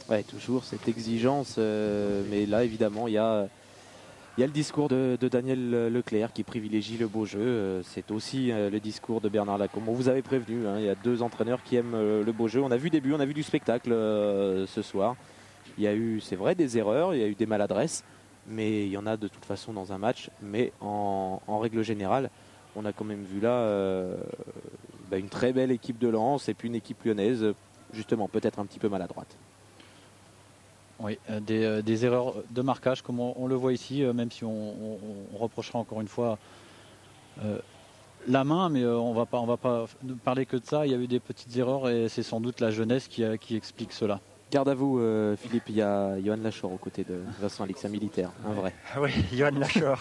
Ouais, toujours cette exigence, mais là évidemment il y a le discours de Daniel Leclerc qui privilégie le beau jeu. C'est aussi le discours de Bernard Lacombe. On vous avait prévenu, hein, il y a deux entraîneurs qui aiment le beau jeu. On a vu du spectacle ce soir. Il y a eu, c'est vrai, des erreurs, il y a eu des maladresses, mais il y en a de toute façon dans un match. Mais en règle générale, on a quand même vu là une très belle équipe de Lens et puis une équipe lyonnaise, justement, peut-être un petit peu maladroite. Oui, des erreurs de marquage comme on le voit ici, même si on reprochera encore une fois la main, mais on va pas parler que de ça. Il y a eu des petites erreurs et c'est sans doute la jeunesse qui explique cela. Garde à vous, Philippe, il y a Johan Lachor aux côtés de Vincent Alix, un militaire, un vrai. Ah oui, Johan Lachor.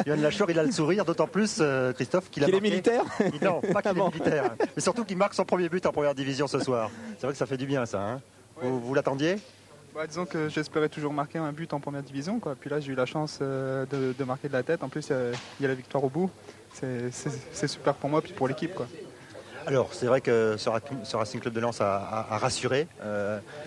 Johan Lachor, il a le sourire, d'autant plus, Christophe, qu'il est militaire. Non, pas qu'il est militaire, mais surtout qu'il marque son premier but en première division ce soir. C'est vrai que ça fait du bien, ça. Hein. Ouais. Vous l'attendiez ? Disons que j'espérais toujours marquer un but en première division, quoi. Puis là, j'ai eu la chance de marquer de la tête. En plus, il y a la victoire au bout. C'est super pour moi puis pour l'équipe, quoi. Alors, c'est vrai que ce Racing Club de Lens a rassuré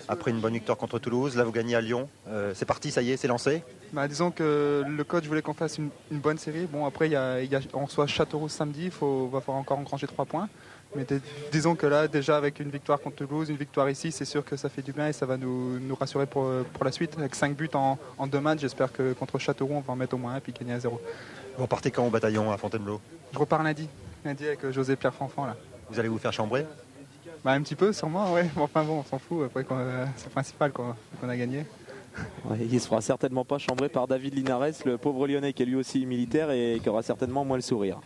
après une bonne victoire contre Toulouse. Là, vous gagnez à Lyon. C'est parti, ça y est, c'est lancé. Disons que le coach voulait qu'on fasse une bonne série. Bon, après, on reçoit Châteauroux samedi. Va falloir encore engranger 3 points. Mais disons que là, déjà avec une victoire contre Toulouse, une victoire ici, c'est sûr que ça fait du bien et ça va nous rassurer pour la suite. Avec 5 buts en 2 matchs, j'espère que contre Châteauroux, on va en mettre au moins un et puis gagner à 0. Vous repartez quand au bataillon à Fontainebleau ? Je repars lundi avec José Pierre Fanfan là. Vous allez vous faire chambrer ? Un petit peu sûrement, ouais. Enfin bon, on s'en fout. Après, c'est le principal qu'on a gagné. Ouais, il ne se fera certainement pas chambrer par David Linares, le pauvre Lyonnais qui est lui aussi militaire et qui aura certainement moins le sourire.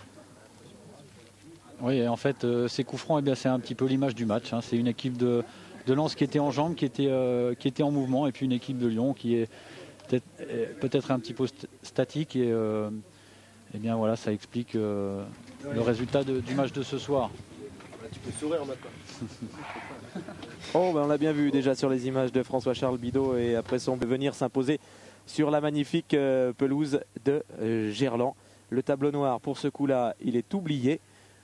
Oui, en fait, ces coups francs, c'est un petit peu l'image du match. Hein. C'est une équipe de Lens qui était en jambes, qui était en mouvement, et puis une équipe de Lyon qui est peut-être un petit peu statique. Et bien voilà, ça explique le résultat du match de ce soir. Tu peux sourire maintenant. On l'a bien vu déjà sur les images de François-Charles Bidot et après son venir s'imposer sur la magnifique pelouse de Gerland. Le tableau noir pour ce coup-là, il est oublié.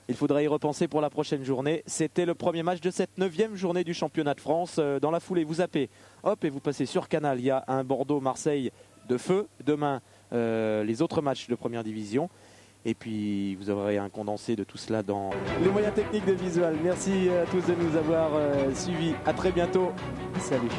Il faudra y repenser pour la prochaine journée. C'était le premier match de cette 9e journée du championnat de France. Dans la foulée, vous zappez, hop, et vous passez sur Canal. Il y a un Bordeaux-Marseille de feu. Demain, les autres matchs de première division. Et puis, vous aurez un condensé de tout cela dans les moyens techniques de Visual. Merci à tous de nous avoir suivis. À très bientôt. Salut.